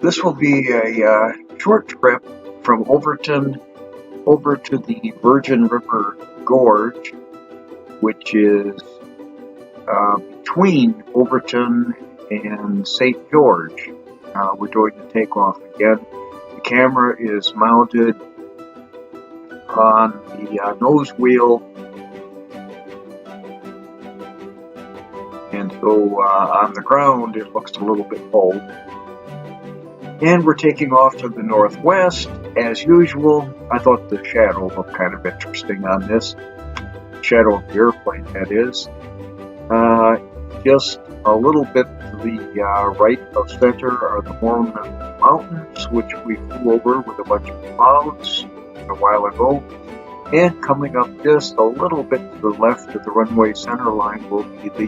This will be a short trip from Overton over to the Virgin River Gorge, which is between Overton and St. George. We're going to take off again. The camera is mounted on the nose wheel, and so on the ground it looks a little bit bold. And we're taking off to the northwest, as usual. I thought the shadow looked kind of interesting on this. Shadow of the airplane, that is. Just a little bit to the right of center are the Mormon Mountains, which we flew over with a bunch of clouds a while ago. And coming up just a little bit to the left of the runway center line will be the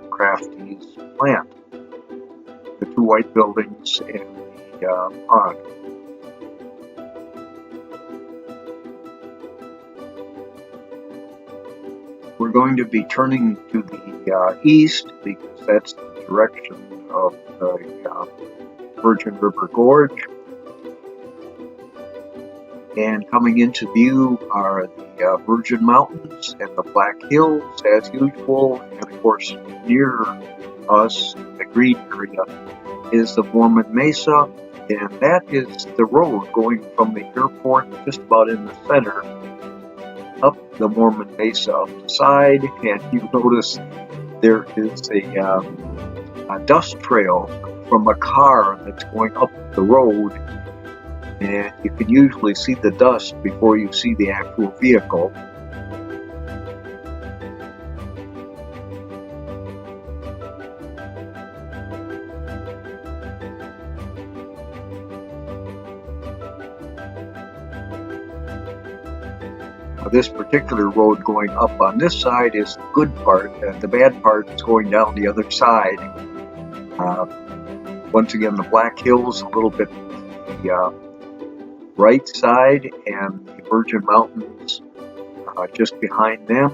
Crafties plant. The two white buildings and the pond. We're going to be turning to the east because that's the direction of the Virgin River Gorge. And coming into view are the Virgin Mountains and the Black Hills as usual. And of course, near us, the green area, is the Mormon Mesa. And that is the road going from the airport just about in the center up the Mormon Mesa up the side. And you notice there is a dust trail from a car that's going up the road. And you can usually see the dust before you see the actual vehicle. This particular road going up on this side is the good part, and the bad part is going down the other side. Once again, the Black Hills, a little bit the right side, and the Virgin Mountains just behind them.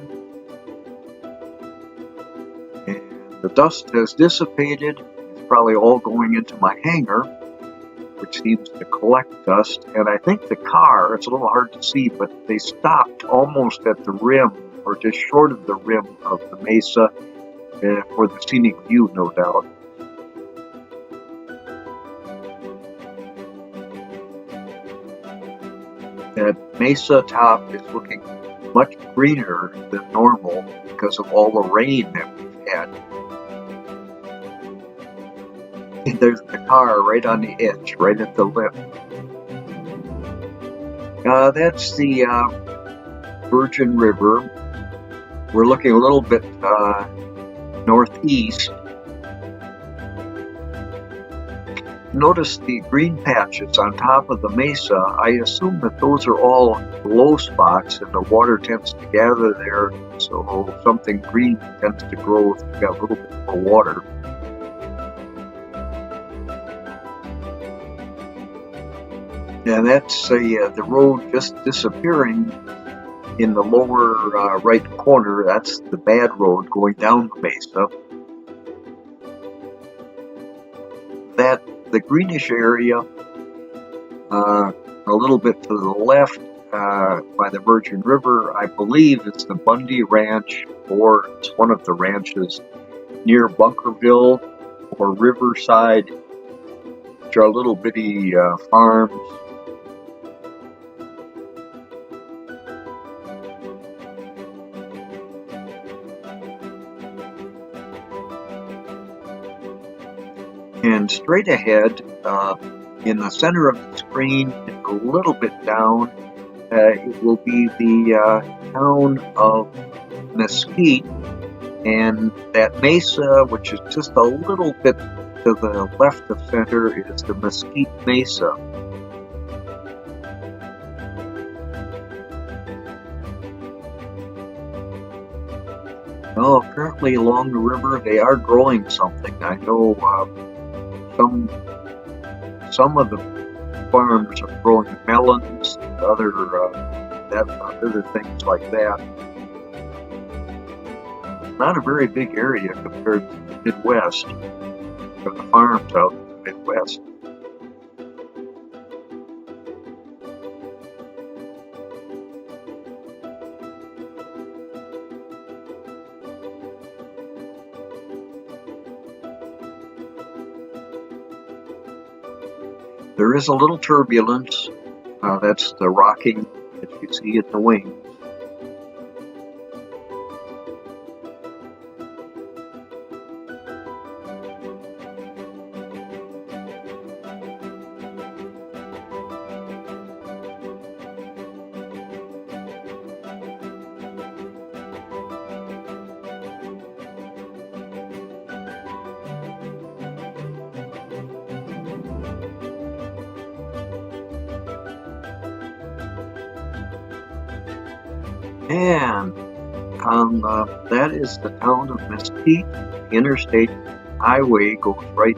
And the dust has dissipated. It's probably all going into my hangar, which seems to collect dust. And I think the car, it's a little hard to see, but they stopped almost at the rim, or just short of the rim of the mesa, for the scenic view, no doubt. That mesa top is looking much greener than normal because of all the rain that we've had. And there's the car right on the edge, right at the lip. That's the Virgin River. We're looking a little bit northeast. Notice the green patches on top of the mesa. I assume that those are all low spots and the water tends to gather there, so something green tends to grow if you've got a little bit more water. And that's the road just disappearing in the lower right corner. That's the bad road going down the mesa. The greenish area, a little bit to the left by the Virgin River, I believe it's the Bundy Ranch, or it's one of the ranches near Bunkerville or Riverside, which are little bitty farms. And straight ahead, in the center of the screen, a little bit down, it will be the town of Mesquite, and that mesa, which is just a little bit to the left of center, is the Mesquite Mesa. Well, apparently along the river they are growing something. I know some of the farms are growing melons, other things like that. Not a very big area compared to the Midwest, or the farms out in the Midwest. There is a little turbulence. That's the rocking that you see in the wings. And that is the town of Mesquite. The interstate highway goes right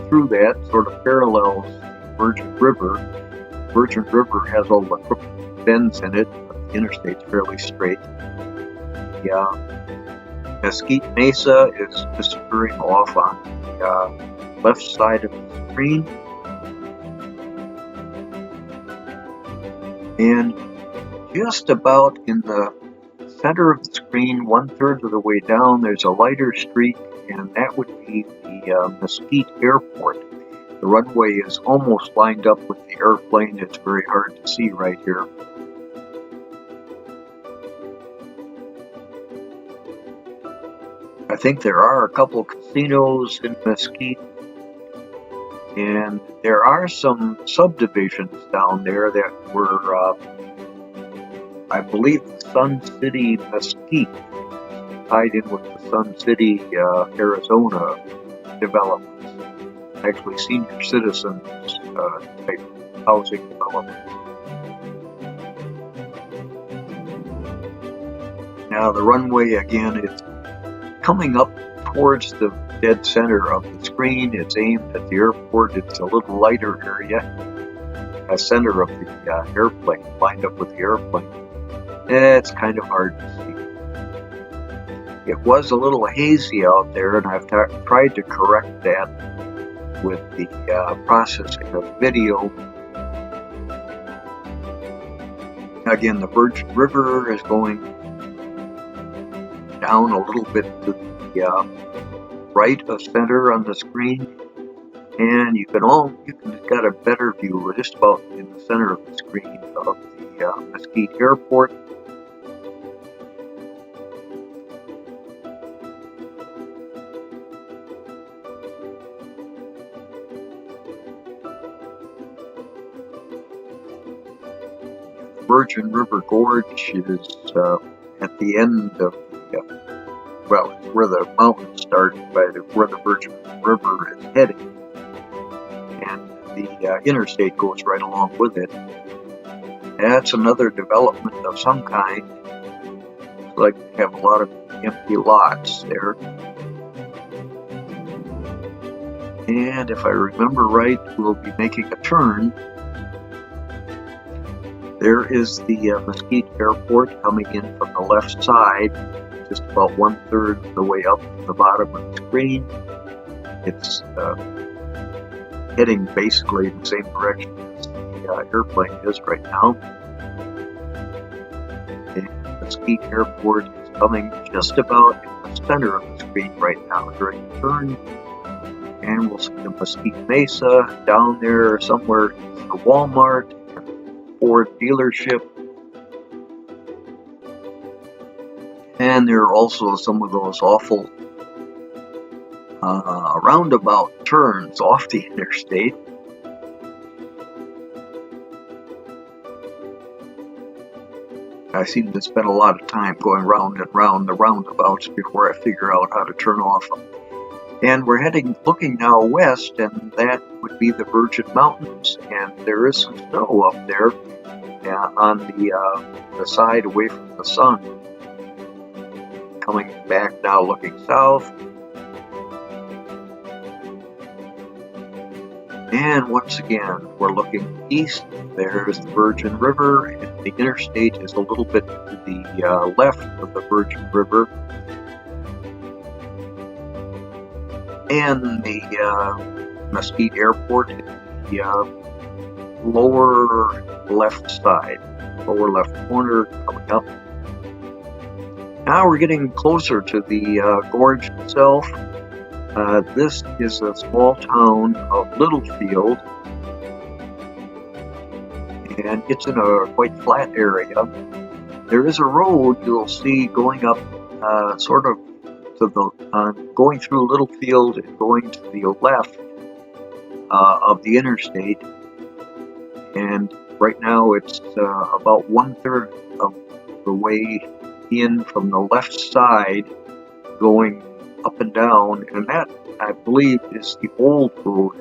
through that, sort of parallels the Virgin River. The Virgin River has all the crooked bends in it, but the interstate's fairly straight. The Mesquite Mesa is disappearing off on the left side of the screen. And just about in the center of the screen, 1/3 of the way down, there's a lighter streak, and that would be the Mesquite Airport. The runway is almost lined up with the airplane. It's very hard to see right here. I think there are a couple casinos in Mesquite, and there are some subdivisions down there that were, I believe, the Sun City Mesquite tied in with the Sun City, Arizona developments. Actually, senior citizens type housing developments. Now the runway again is coming up towards the dead center of the screen. It's aimed at the airport. It's a little lighter area, a center of the airplane, lined up with the airplane. It's kind of hard to see. It was a little hazy out there, and I've tried to correct that with the processing of video. Again, the Virgin River is going down a little bit to the right of center on the screen, and you can got a better view. We're just about in the center of the screen of the Mesquite Airport. Virgin River Gorge is at the end of the, well, it's where the mountains start, where the Virgin River is heading, and the interstate goes right along with it. That's another development of some kind. Looks like we have a lot of empty lots there. And if I remember right, we'll be making a turn. There is the Mesquite Airport coming in from the left side, just about 1/3 of the way up to the bottom of the screen. It's heading basically in the same direction as the airplane is right now. And Mesquite Airport is coming just about in the center of the screen right now during the turn. And we'll see the Mesquite Mesa down there somewhere, the Walmart, Ford dealership, and there are also some of those awful roundabout turns off the interstate. I seem to spend a lot of time going round and round the roundabouts before I figure out how to turn off them. And we're looking now west, and that would be the Virgin Mountains, and there is some snow up there on the side away from the sun. Coming back now, looking south. And once again, we're looking east. There's the Virgin River, and the interstate is a little bit to the left of the Virgin River. And the Mesquite Airport is the lower left side, lower left corner coming up. Now we're getting closer to the gorge itself. This is a small town of Littlefield, and it's in a quite flat area. There is a road you'll see going up sort of to the going through Littlefield and going to the left of the interstate, and right now it's about 1/3 of the way in from the left side going up and down, and that, I believe, is the old road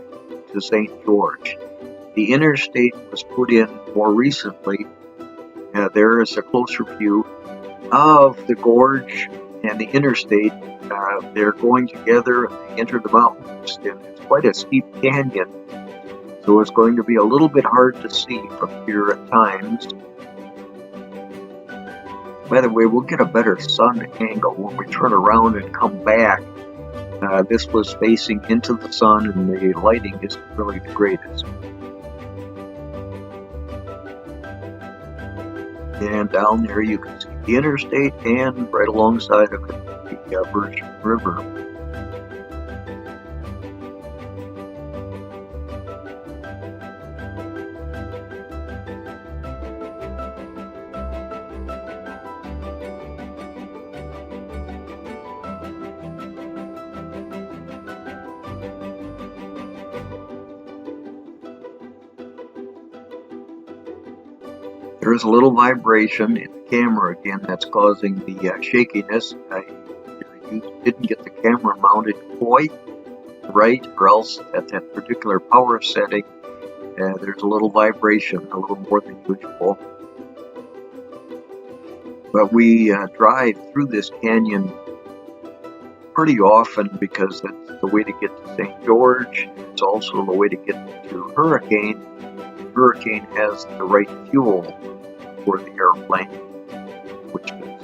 to St. George. The interstate was put in more recently. There is a closer view of the gorge and the interstate. They're going together and they enter the mountains, and it's quite a steep canyon, so it's going to be a little bit hard to see from here at times. By the way, we'll get a better sun angle when we turn around and come back. This was facing into the sun, and the lighting isn't really the greatest. And down there you can see the interstate, and right alongside of it, the Virgin River. There is a little vibration in the camera again that's causing the shakiness. I didn't get the camera mounted quite right, or else at that particular power setting there's a little vibration, a little more than usual. But we drive through this canyon pretty often because that's the way to get to St. George. It's also the way to get to Hurricane. Hurricane has the right fuel for the airplane, which is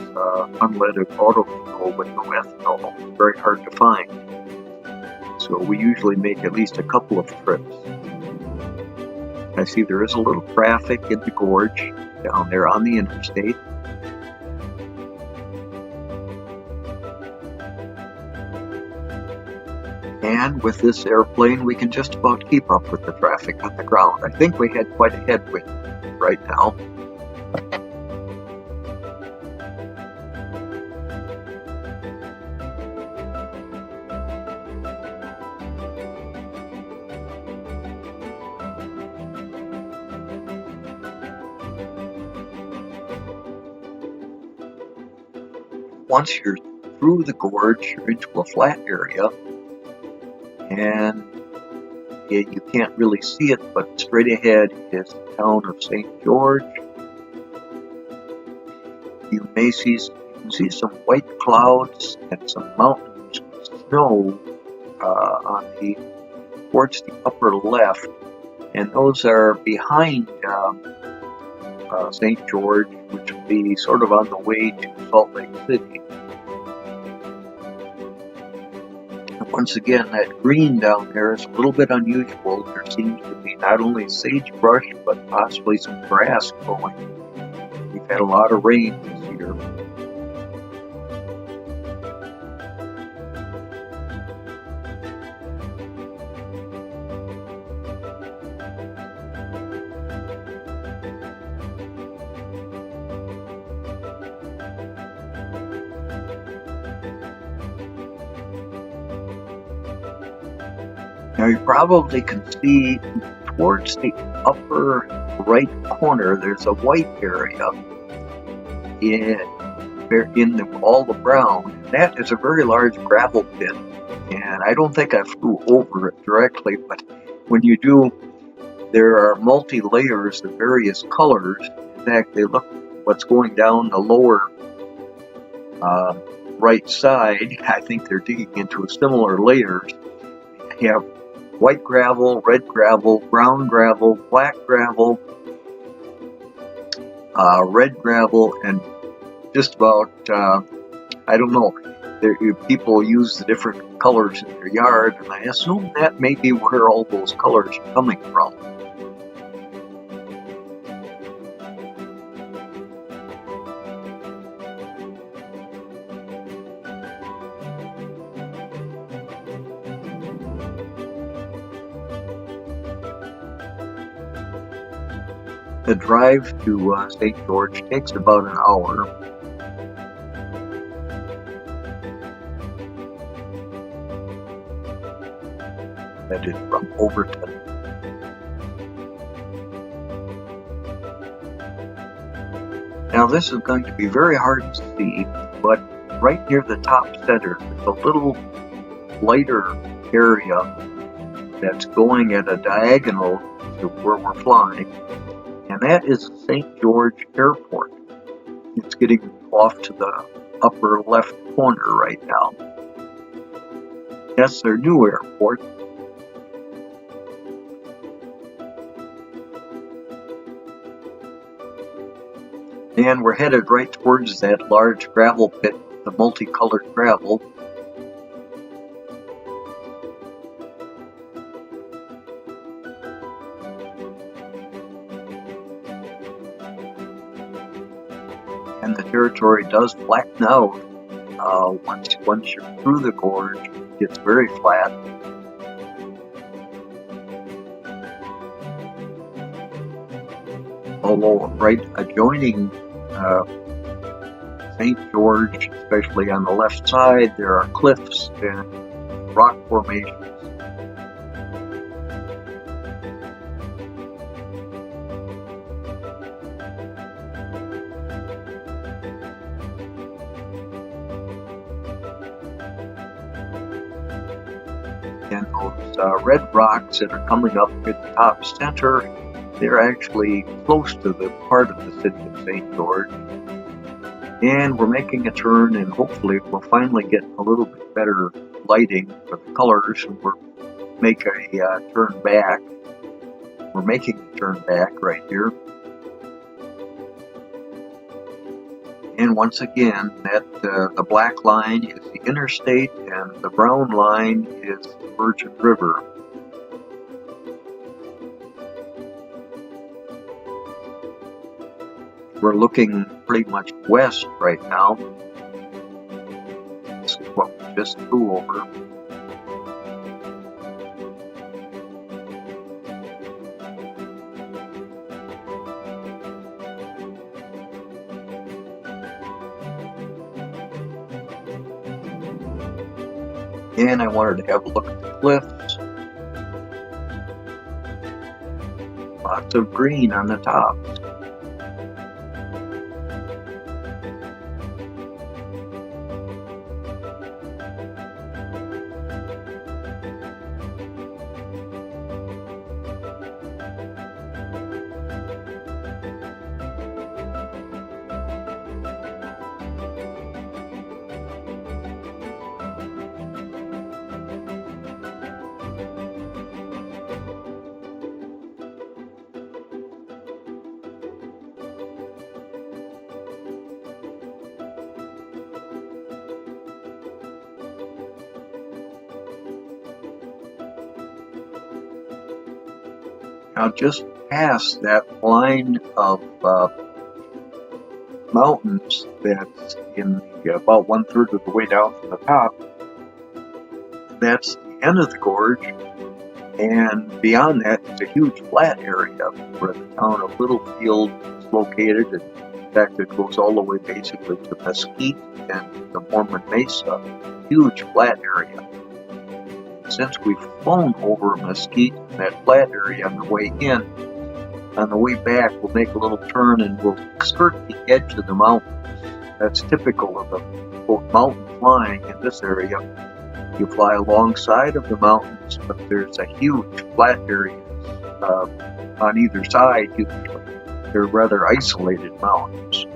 unleaded auto fuel with no ethanol. It's very hard to find. So we usually make at least a couple of trips. I see there is a little traffic in the gorge down there on the interstate. And with this airplane, we can just about keep up with the traffic on the ground. I think we had quite a headwind right now. Once you're through the gorge, you're into a flat area, and you can't really see it, but straight ahead is the town of St. George. You can see some white clouds and some mountains with snow towards the upper left, and those are behind St. George, which will be sort of on the way to Salt Lake City. Once again, that green down there is a little bit unusual. There seems to be not only sagebrush, but possibly some grass growing. We've had a lot of rain this year. Now you probably can see towards the upper right corner, there's a white area in all the brown. That is a very large gravel pit, and I don't think I flew over it directly, but when you do, there are multi-layers of various colors. In fact, they look what's going down the lower right side. I think they're digging into similar layers. You have white gravel, red gravel, brown gravel, black gravel, red gravel, and just about, I don't know, people use the different colors in their yard, and I assume that may be where all those colors are coming from. The drive to St. George takes about an hour. That is from Overton. Now this is going to be very hard to see, but right near the top center, there's a little lighter area that's going at a diagonal to where we're flying, and that is St. George Airport. It's getting off to the upper left corner right now. That's their new airport. And we're headed right towards that large gravel pit, the multicolored gravel. And the territory does flatten out once you're through the gorge. It gets very flat. Although right adjoining St. George, especially on the left side, there are cliffs and rock formations. And those red rocks that are coming up at the top center, they're actually close to the part of the city of St. George. And we're making a turn, and hopefully we'll finally get a little bit better lighting for the colors, and we'll make a turn back. We're making a turn back right here. And once again, the black line is the interstate, and the brown line is the Virgin River. We're looking pretty much west right now. This is what we just flew over. And I wanted to have a look at the cliffs. Lots of green on the tops. Now, just past that line of mountains that's in about 1/3 of the way down from the top, that's the end of the gorge, and beyond that is a huge flat area where the town of Littlefield is located. And in fact, it goes all the way basically to Mesquite and the Mormon Mesa, huge flat area. Since we've flown over Mesquite, that flat area on the way in, on the way back we'll make a little turn and we'll skirt the edge of the mountains. That's typical of the quote, mountain flying in this area. You fly alongside of the mountains, but there's a huge flat area on either side. They're rather isolated mountains.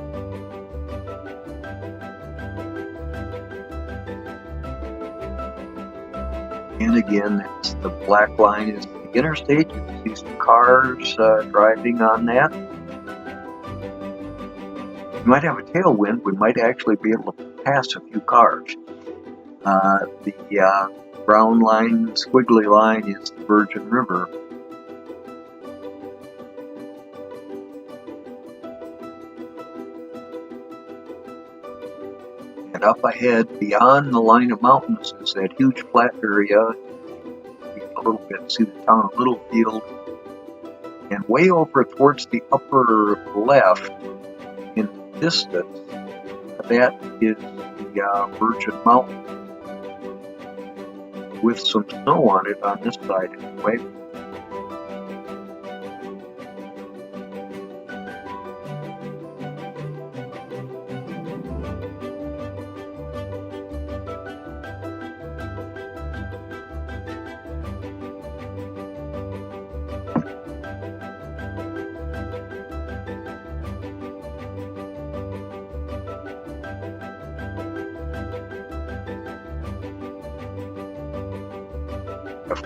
And again, the black line is the interstate. You can see some cars driving on that. You might have a tailwind. We might actually be able to pass a few cars. The brown line, squiggly line is the Virgin River. And up ahead, beyond the line of mountains, is that huge flat area. You can a little bit see the town of Littlefield. And way over towards the upper left in the distance, that is the Virgin Mountain, with some snow on it on this side anyway.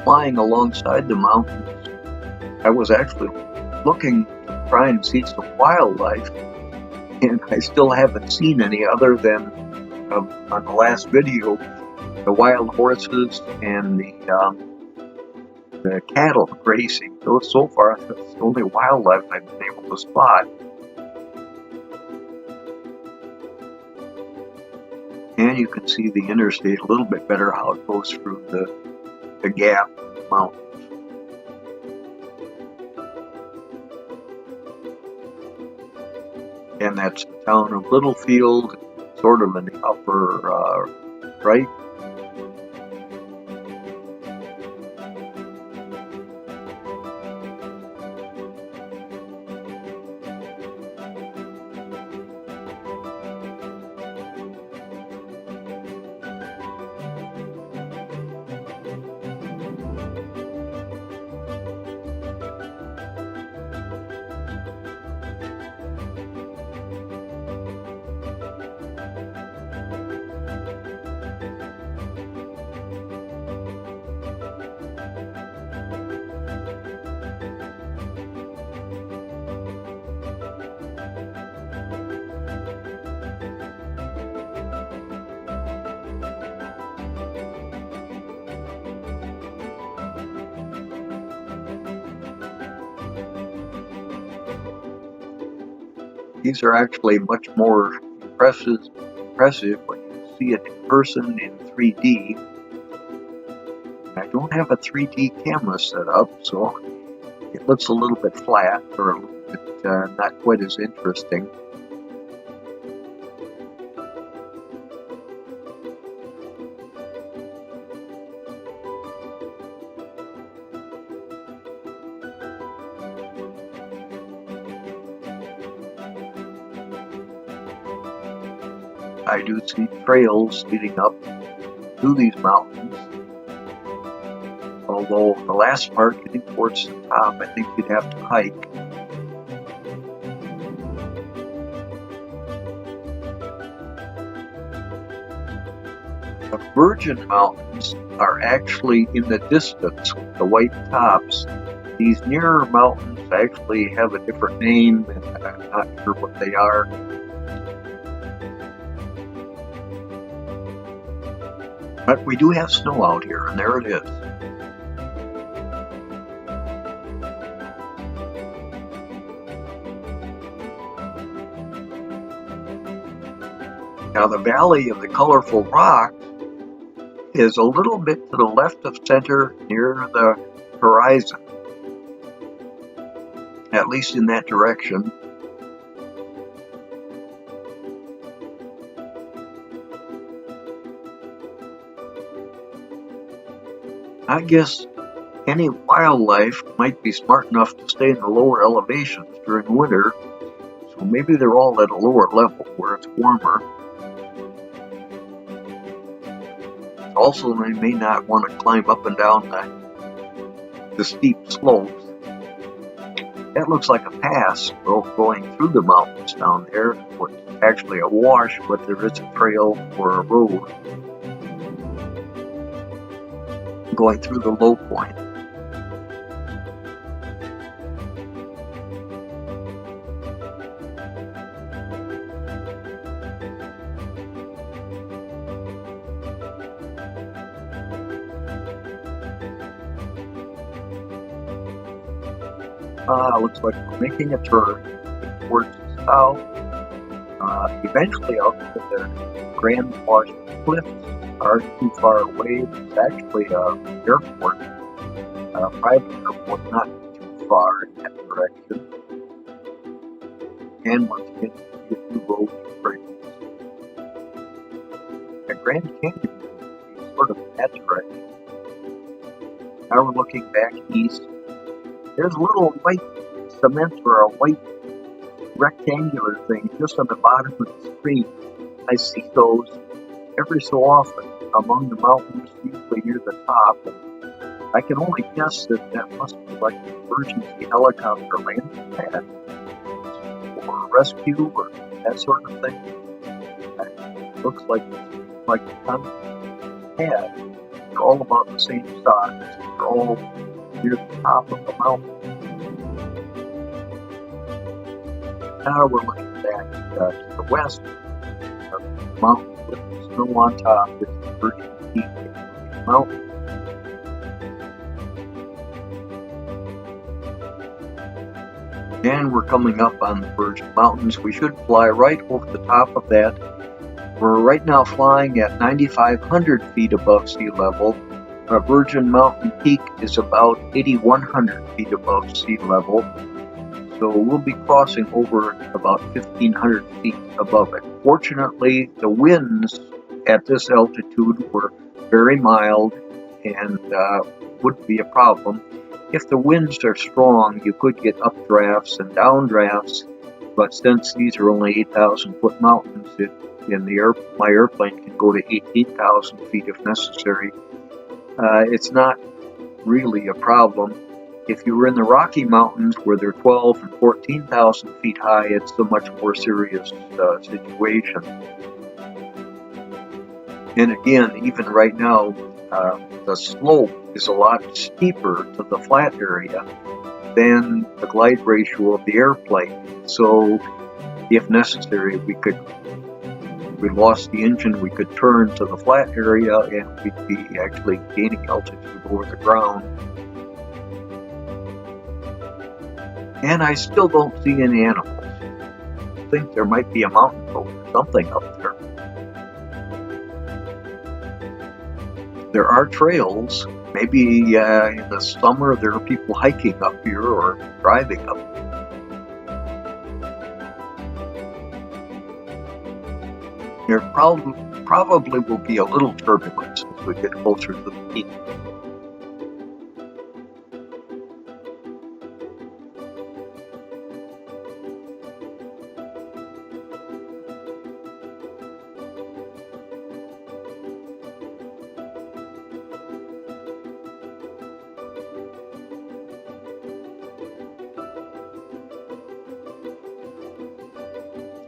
Flying alongside the mountains, I was actually looking to try and see some wildlife, and I still haven't seen any other than on the last video, the wild horses and the cattle grazing. Those so far, that's the only wildlife I've been able to spot. And you can see the interstate a little bit better, how it goes through the gap in the mountains. And that's the town of Littlefield, sort of in the upper right. These are actually much more impressive when you see it in person in 3D. I don't have a 3D camera set up, so it looks a little bit flat, or a little bit not quite as interesting. I do see trails leading up to these mountains, although the last part, getting towards the top, I think you'd have to hike. The Virgin Mountains are actually in the distance with the white tops. These nearer mountains actually have a different name, and I'm not sure what they are. But we do have snow out here, and there it is. Now the Valley of the Colorful Rock is a little bit to the left of center near the horizon, at least in that direction. I guess any wildlife might be smart enough to stay in the lower elevations during winter, so maybe they're all at a lower level where it's warmer. Also, they may not want to climb up and down the steep slopes. That looks like a pass going through the mountains down there. It's actually a wash, but there is a trail or a road going through the low point. Looks like we're making a turn towards the south. Eventually out to the Grand Wash Cliffs aren't too far away. It's actually an airport, a private airport, not too far in that direction. And once again, you see a few roads and trails. The Grand Canyon is sort of in that direction. Now we're looking back east. There's a little white cement or a white rectangular thing just on the bottom of the stream. I see those every so often among the mountains, usually near the top. And I can only guess that that must be like an emergency helicopter landing pad or rescue or that sort of thing. It looks like a kind of pad. They're all about the same size. They're all near the top of the mountain. Now we're looking back to the west. The mountain with the snow on top is the Virgin Peak Mountain. And we're coming up on the Virgin Mountains. We should fly right over the top of that. We're right now flying at 9,500 feet above sea level. Our Virgin Mountain Peak is about 8,100 feet above sea level. So we'll be crossing over about 1,500 feet above it. Fortunately, the winds at this altitude were very mild and wouldn't be a problem. If the winds are strong, you could get updrafts and downdrafts, but since these are only 8,000-foot mountains, my airplane can go to 18,000 feet if necessary. It's not really a problem. If you were in the Rocky Mountains, where they're 12 and 14,000 feet high, it's a much more serious situation. And again, even right now, the slope is a lot steeper to the flat area than the glide ratio of the airplane. So, if necessary, if we lost the engine, we could turn to the flat area and we'd be actually gaining altitude over the ground. And I still don't see any animals. I think there might be a mountain goat or something up there. There are trails. Maybe in the summer there are people hiking up here or driving up here. There probably will be a little turbulence as we get closer to the peak.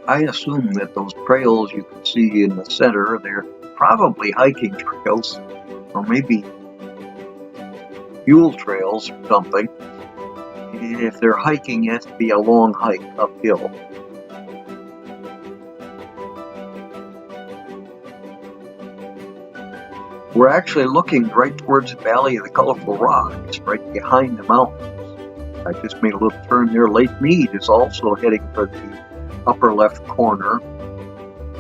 I assume that those trails you can see in the center, they're probably hiking trails, or maybe fuel trails or something. If they're hiking, it has to be a long hike uphill. We're actually looking right towards the Valley of the Colorful Rocks, right behind the mountains. I just made a little turn there. Lake Mead is also heading for the upper left corner.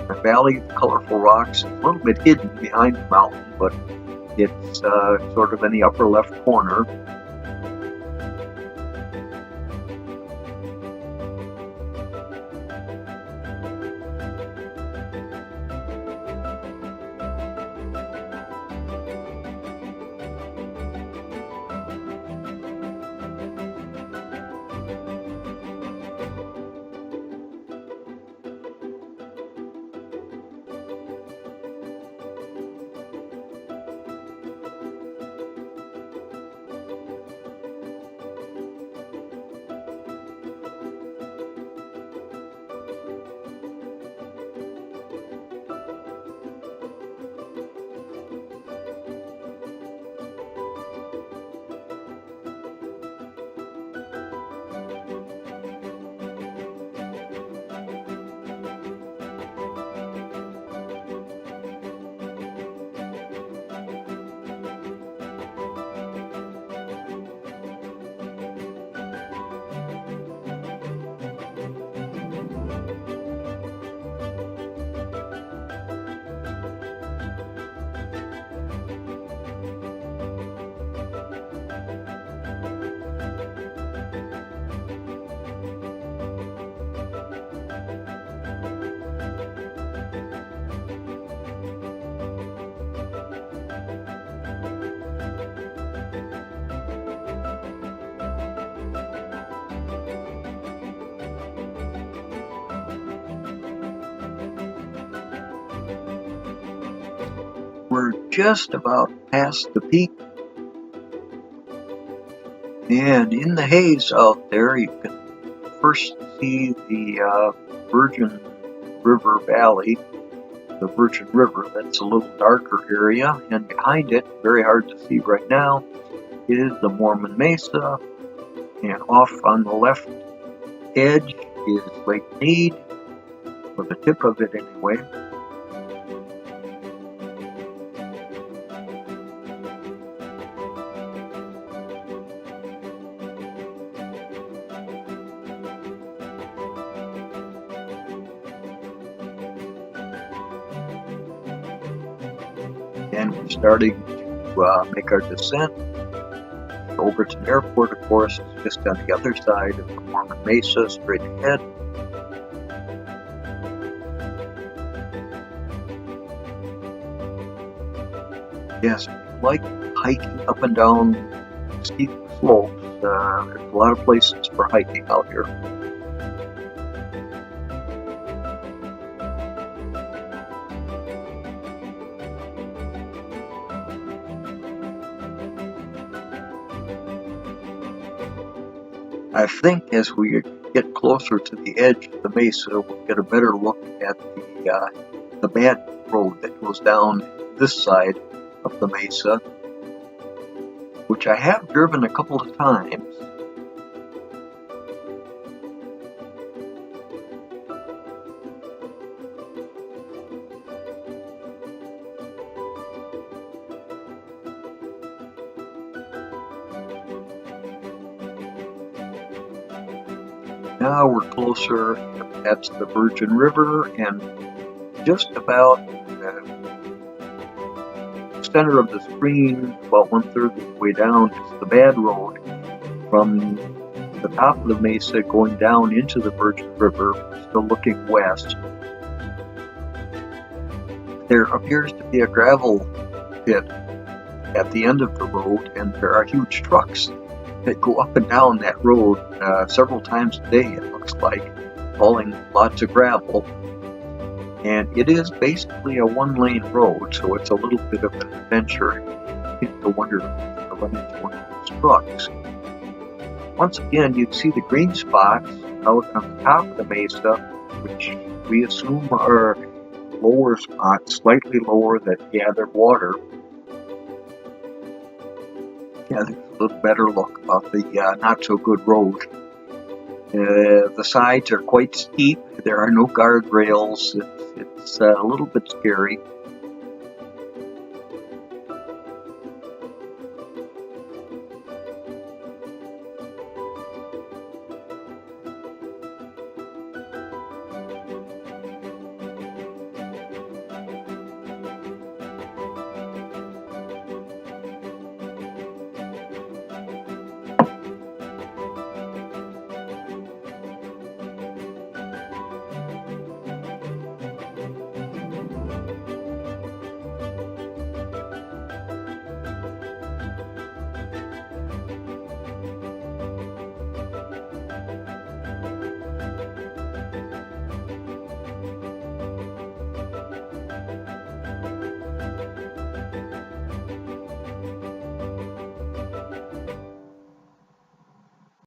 The Valley of the Colorful Rocks is a little bit hidden behind the mountain, but it's sort of in the upper left corner. We're just about past the peak, and in the haze out there you can first see the Virgin River Valley, the Virgin River. That's a little darker area, and behind it, very hard to see right now, is the Mormon Mesa, and off on the left edge is Lake Mead, or the tip of it anyway. And we're starting to make our descent. Overton Airport, of course, is just on the other side of the Mormon Mesa, straight ahead. Yes, like hiking up and down steep slopes, there's a lot of places for hiking out here. I think as we get closer to the edge of the mesa, we'll get a better look at the bad road that goes down this side of the mesa, which I have driven a couple of times. Now we're closer. That's the Virgin River, and just about the center of the screen, about 1/3 of the way down, is the bad road from the top of the mesa going down into the Virgin River, still looking west. There appears to be a gravel pit at the end of the road, and there are huge trucks that go up and down that road several times a day, it looks like, hauling lots of gravel. And it is basically a one-lane road, so it's a little bit of an adventure. You have to wonder if you'll run into one of those trucks. Once again, you can see the green spots out on the top of the mesa, which we assume are lower spots, slightly lower, that gather water. Yeah, there's a little better look about the not-so-good road. The sides are quite steep. There are no guardrails. It's a little bit scary.